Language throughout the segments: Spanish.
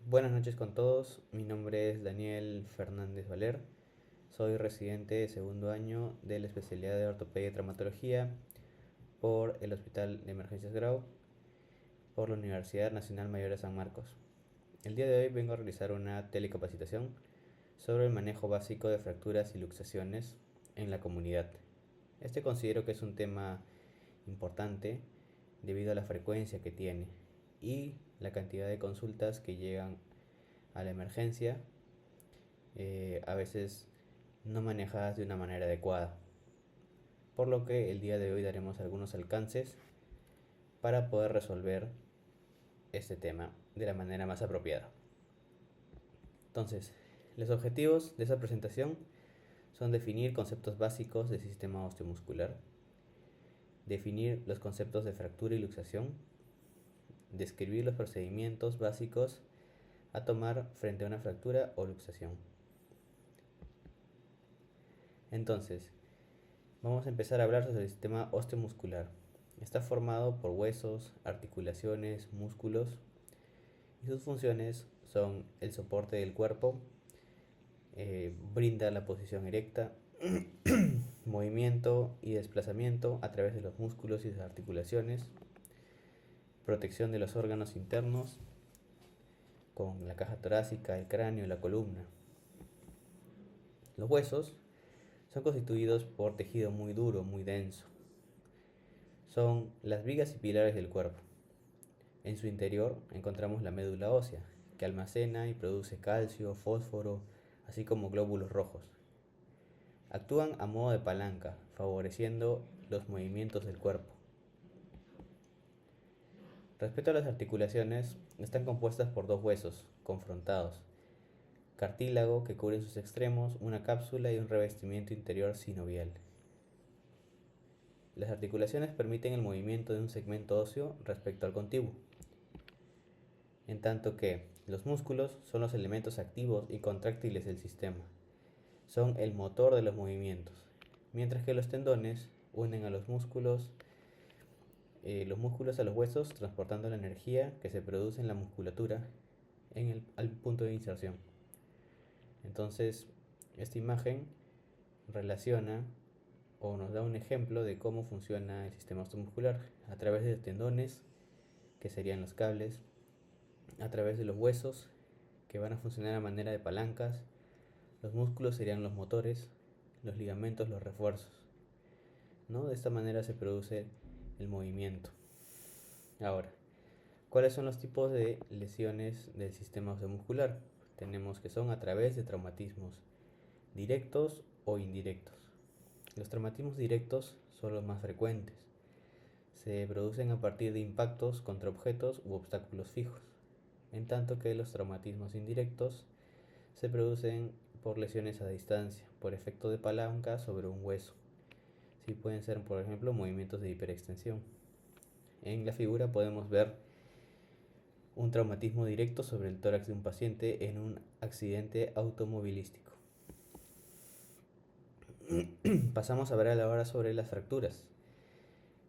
Buenas noches con todos, mi nombre es Daniel Fernández Valer, soy residente de segundo año de la especialidad de ortopedia y traumatología por el Hospital de Emergencias Grau por la Universidad Nacional Mayor de San Marcos. El día de hoy vengo a realizar una telecapacitación sobre el manejo básico de fracturas y luxaciones en la comunidad. Este considero que es un tema importante debido a la frecuencia que tiene y la cantidad de consultas que llegan a la emergencia, a veces no manejadas de una manera adecuada. Por lo que el día de hoy daremos algunos alcances para poder resolver este tema de la manera más apropiada. Entonces, los objetivos de esa presentación son definir conceptos básicos del sistema osteomuscular, definir los conceptos de fractura y luxación, describir los procedimientos básicos a tomar frente a una fractura o luxación. Entonces, vamos a empezar a hablar sobre el sistema osteomuscular. Está formado por huesos, articulaciones, músculos y sus funciones son el soporte del cuerpo, brinda la posición erecta, movimiento y desplazamiento a través de los músculos y sus articulaciones, protección de los órganos internos con la caja torácica, el cráneo y la columna. Los huesos son constituidos por tejido muy duro, muy denso. Son las vigas y pilares del cuerpo. En su interior encontramos la médula ósea, que almacena y produce calcio, fósforo, así como glóbulos rojos. Actúan a modo de palanca, favoreciendo los movimientos del cuerpo. Respecto a las articulaciones, están compuestas por dos huesos confrontados, cartílago que cubre en sus extremos, una cápsula y un revestimiento interior sinovial. Las articulaciones permiten el movimiento de un segmento óseo respecto al contiguo, en tanto que los músculos son los elementos activos y contráctiles del sistema. Son el motor de los movimientos, mientras que los tendones unen a los músculos a los huesos, transportando la energía que se produce en la musculatura al punto de inserción. Entonces, esta imagen relaciona o nos da un ejemplo de cómo funciona el sistema osteomuscular a través de tendones, que serían los cables, a través de los huesos, que van a funcionar a manera de palancas, los músculos serían los motores, los ligamentos los refuerzos, ¿no? De esta manera se produce el movimiento. Ahora, ¿cuáles son los tipos de lesiones del sistema osteomuscular? Tenemos que son a través de traumatismos directos o indirectos. Los traumatismos directos son los más frecuentes. Se producen a partir de impactos contra objetos u obstáculos fijos, en tanto que los traumatismos indirectos se producen por lesiones a distancia, por efecto de palanca sobre un hueso. Sí, pueden ser, por ejemplo, movimientos de hiperextensión. En la figura podemos ver un traumatismo directo sobre el tórax de un paciente en un accidente automovilístico. Pasamos a ver ahora sobre las fracturas,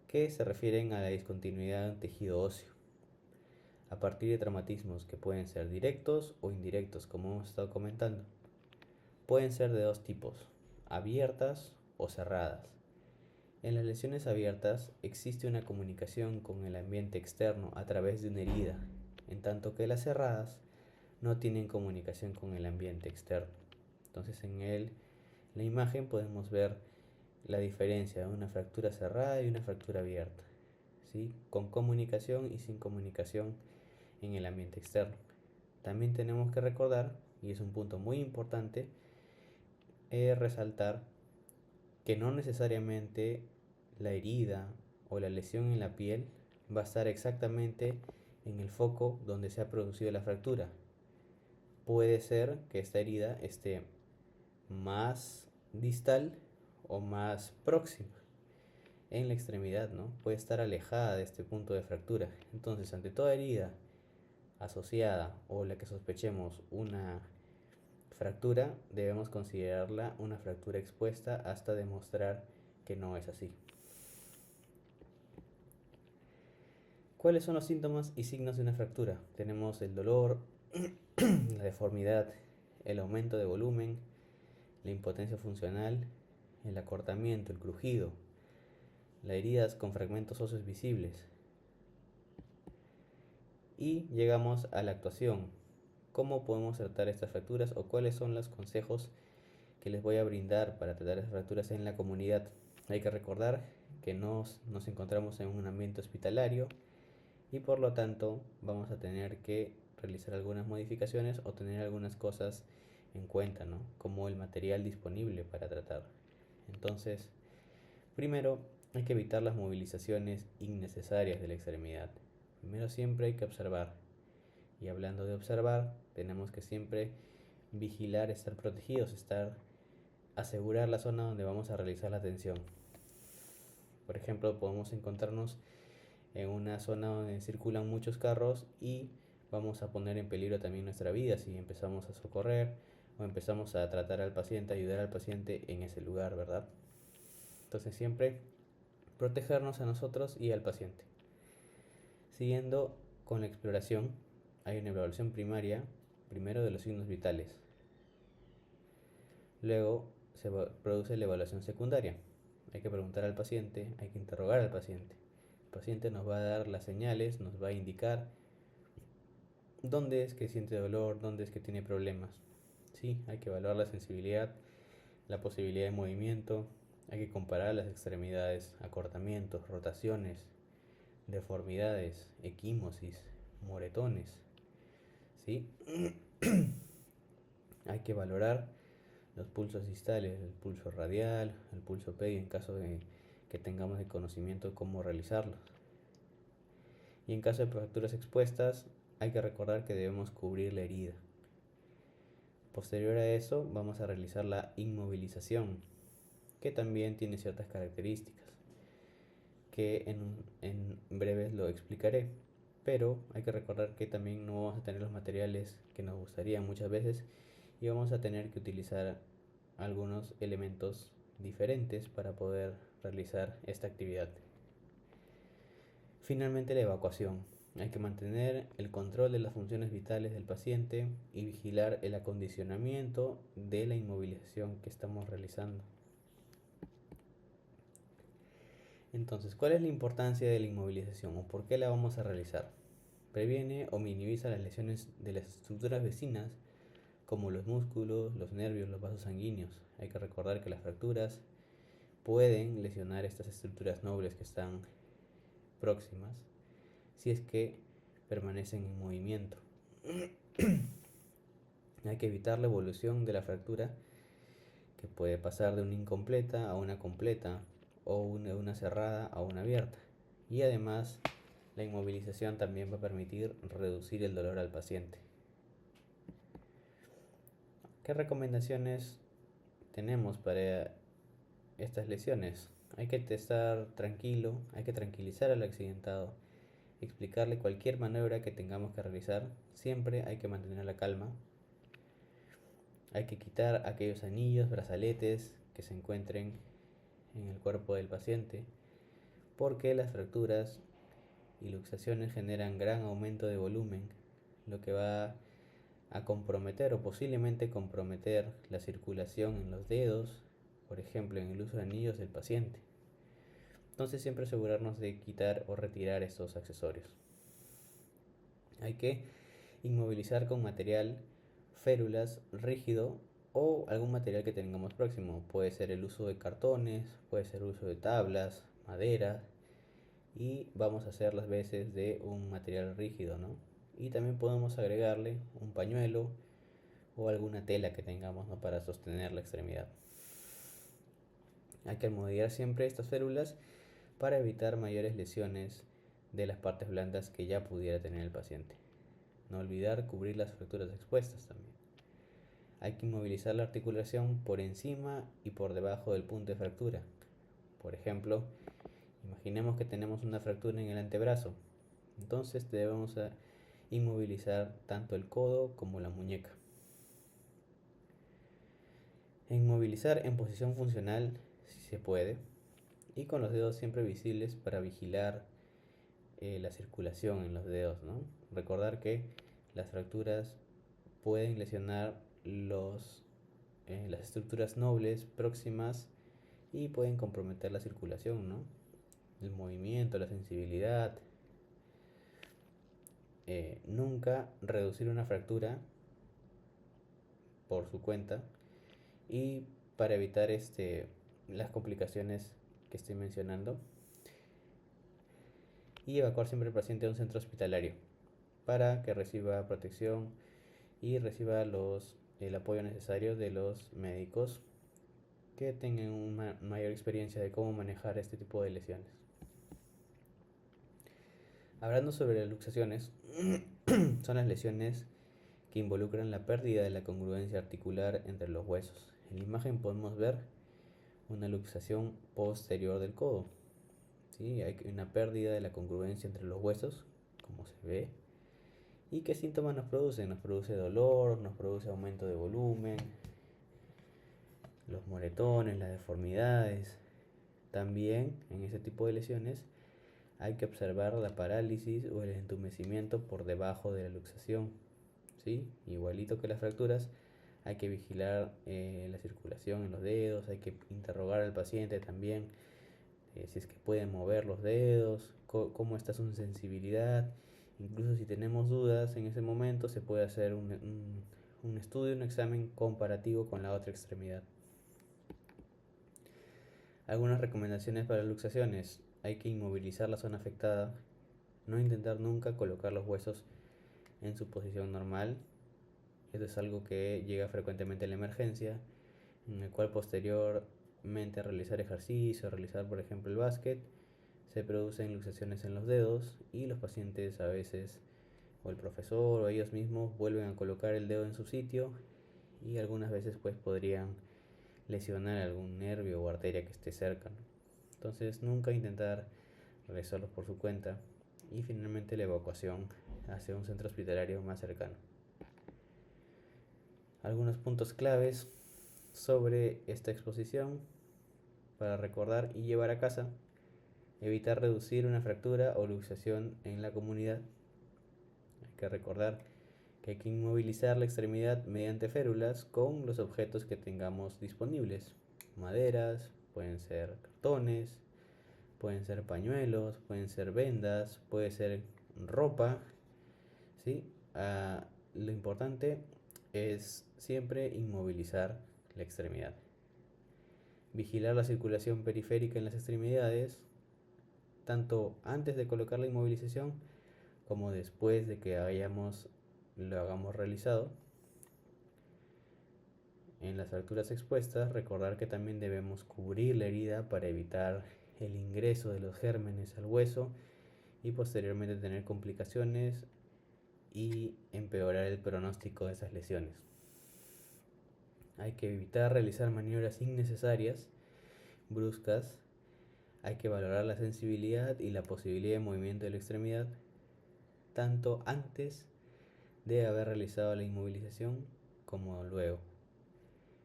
que se refieren a la discontinuidad de un tejido óseo, a partir de traumatismos que pueden ser directos o indirectos, como hemos estado comentando. Pueden ser de dos tipos, abiertas o cerradas. En las lesiones abiertas existe una comunicación con el ambiente externo a través de una herida, en tanto que las cerradas no tienen comunicación con el ambiente externo. Entonces en la imagen podemos ver la diferencia de una fractura cerrada y una fractura abierta, ¿sí? Con comunicación y sin comunicación en el ambiente externo. También tenemos que recordar, y es un punto muy importante, resaltar que no necesariamente la herida o la lesión en la piel va a estar exactamente en el foco donde se ha producido la fractura. Puede ser que esta herida esté más distal o más próxima en la extremidad, ¿no? Puede estar alejada de este punto de fractura. Entonces, ante toda herida asociada o la que sospechemos una fractura, debemos considerarla una fractura expuesta hasta demostrar que no es así. ¿Cuáles son los síntomas y signos de una fractura? Tenemos el dolor, la deformidad, el aumento de volumen, la impotencia funcional, el acortamiento, el crujido, las heridas con fragmentos óseos visibles. Y llegamos a la actuación. ¿Cómo podemos tratar estas fracturas o cuáles son los consejos que les voy a brindar para tratar estas fracturas en la comunidad? Hay que recordar que nos encontramos en un ambiente hospitalario y por lo tanto vamos a tener que realizar algunas modificaciones o tener algunas cosas en cuenta, ¿no? Como el material disponible para tratar. Entonces, primero hay que evitar las movilizaciones innecesarias de la extremidad. Primero siempre hay que observar. Y hablando de observar, tenemos que siempre vigilar, estar protegidos, asegurar la zona donde vamos a realizar la tensión. Por ejemplo, podemos encontrarnos en una zona donde circulan muchos carros y vamos a poner en peligro también nuestra vida si empezamos a socorrer o empezamos a tratar al paciente, ayudar al paciente en ese lugar, ¿verdad? Entonces siempre protegernos a nosotros y al paciente. Siguiendo con la exploración, hay una evaluación primaria, primero de los signos vitales. Luego se produce la evaluación secundaria. Hay que preguntar al paciente, hay que interrogar al paciente. El paciente nos va a dar las señales, nos va a indicar dónde es que siente dolor, dónde es que tiene problemas. Sí, hay que evaluar la sensibilidad, la posibilidad de movimiento, hay que comparar las extremidades, acortamientos, rotaciones, deformidades, equimosis, moretones. ¿Sí? Hay que valorar los pulsos distales, el pulso radial, el pulso pedio en caso de que tengamos el conocimiento de cómo realizarlos. Y en caso de fracturas expuestas, hay que recordar que debemos cubrir la herida. Posterior a eso, vamos a realizar la inmovilización, que también tiene ciertas características, que en breves lo explicaré. Pero hay que recordar que también no vamos a tener los materiales que nos gustaría muchas veces y vamos a tener que utilizar algunos elementos diferentes para poder realizar esta actividad. Finalmente, la evacuación. Hay que mantener el control de las funciones vitales del paciente y vigilar el acondicionamiento de la inmovilización que estamos realizando. Entonces, ¿cuál es la importancia de la inmovilización o por qué la vamos a realizar? Previene o minimiza las lesiones de las estructuras vecinas como los músculos, los nervios, los vasos sanguíneos. Hay que recordar que las fracturas pueden lesionar estas estructuras nobles que están próximas si es que permanecen en movimiento. Hay que evitar la evolución de la fractura, que puede pasar de una incompleta a una completa o de una cerrada a una abierta. Y además, la inmovilización también va a permitir reducir el dolor al paciente. ¿Qué recomendaciones tenemos para estas lesiones? Hay que estar tranquilo, hay que tranquilizar al accidentado, explicarle cualquier maniobra que tengamos que realizar. Siempre hay que mantener la calma. Hay que quitar aquellos anillos, brazaletes que se encuentren en el cuerpo del paciente, porque las fracturas y luxaciones generan gran aumento de volumen, lo que va a comprometer o posiblemente comprometer la circulación en los dedos, por ejemplo en el uso de anillos del paciente. Entonces siempre asegurarnos de quitar o retirar estos accesorios. Hay que inmovilizar con material férulas rígido o algún material que tengamos próximo. Puede ser el uso de cartones, puede ser el uso de tablas, madera, y vamos a hacer las veces de un material rígido, ¿no? Y también podemos agregarle un pañuelo o alguna tela que tengamos, ¿no?, para sostener la extremidad. Hay que almohadillar siempre estas férulas para evitar mayores lesiones de las partes blandas que ya pudiera tener el paciente. No olvidar cubrir las fracturas expuestas también. Hay que inmovilizar la articulación por encima y por debajo del punto de fractura. Por ejemplo, imaginemos que tenemos una fractura en el antebrazo. Entonces debemos inmovilizar tanto el codo como la muñeca. Inmovilizar en posición funcional si se puede y con los dedos siempre visibles para vigilar la circulación en los dedos, ¿no? Recordar que las fracturas pueden lesionar las estructuras nobles próximas y pueden comprometer la circulación, ¿no? El movimiento, la sensibilidad. Nunca reducir una fractura por su cuenta y para evitar las complicaciones que estoy mencionando, y evacuar siempre al paciente a un centro hospitalario para que reciba protección y reciba el apoyo necesario de los médicos que tengan una mayor experiencia de cómo manejar este tipo de lesiones. Hablando sobre las luxaciones, son las lesiones que involucran la pérdida de la congruencia articular entre los huesos. En la imagen podemos ver una luxación posterior del codo. ¿Sí? Hay una pérdida de la congruencia entre los huesos, como se ve. ¿Y qué síntomas nos produce? Nos produce dolor, nos produce aumento de volumen, los moretones, las deformidades. También en ese tipo de lesiones hay que observar la parálisis o el entumecimiento por debajo de la luxación. ¿Sí? Igualito que las fracturas, hay que vigilar la circulación en los dedos, hay que interrogar al paciente también si es que puede mover los dedos, cómo está su sensibilidad. Incluso si tenemos dudas en ese momento, se puede hacer un estudio, un examen comparativo con la otra extremidad. Algunas recomendaciones para luxaciones: hay que inmovilizar la zona afectada, no intentar nunca colocar los huesos en su posición normal. Esto es algo que llega frecuentemente en la emergencia, en el cual posteriormente a realizar ejercicio, realizar por ejemplo el básquet, se producen luxaciones en los dedos y los pacientes a veces, o el profesor o ellos mismos, vuelven a colocar el dedo en su sitio y algunas veces pues podrían lesionar algún nervio o arteria que esté cerca, ¿no? Entonces nunca intentar realizarlos por su cuenta, y finalmente la evacuación hacia un centro hospitalario más cercano. Algunos puntos claves sobre esta exposición para recordar y llevar a casa: evitar reducir una fractura o luxación en la comunidad. Hay que recordar que hay que inmovilizar la extremidad mediante férulas con los objetos que tengamos disponibles. Maderas, pueden ser cartones, pueden ser pañuelos, pueden ser vendas, puede ser ropa, ¿sí? Lo importante es siempre inmovilizar la extremidad. Vigilar la circulación periférica en las extremidades, tanto antes de colocar la inmovilización como después de que lo hagamos realizado. En las fracturas expuestas, recordar que también debemos cubrir la herida para evitar el ingreso de los gérmenes al hueso y posteriormente tener complicaciones y empeorar el pronóstico de esas lesiones. Hay que evitar realizar maniobras innecesarias, bruscas. Hay que valorar la sensibilidad y la posibilidad de movimiento de la extremidad, tanto antes de haber realizado la inmovilización como luego.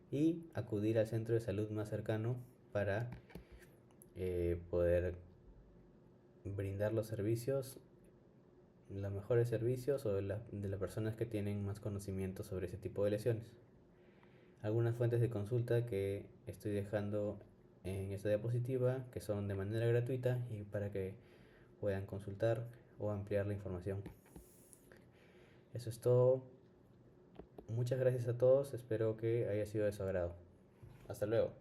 Y acudir al centro de salud más cercano para poder brindar los mejores servicios, o de las personas que tienen más conocimiento sobre ese tipo de lesiones. Algunas fuentes de consulta que estoy dejando en esta diapositiva, que son de manera gratuita y para que puedan consultar o ampliar la información. Eso es todo. Muchas gracias a todos, espero que haya sido de su agrado. Hasta luego.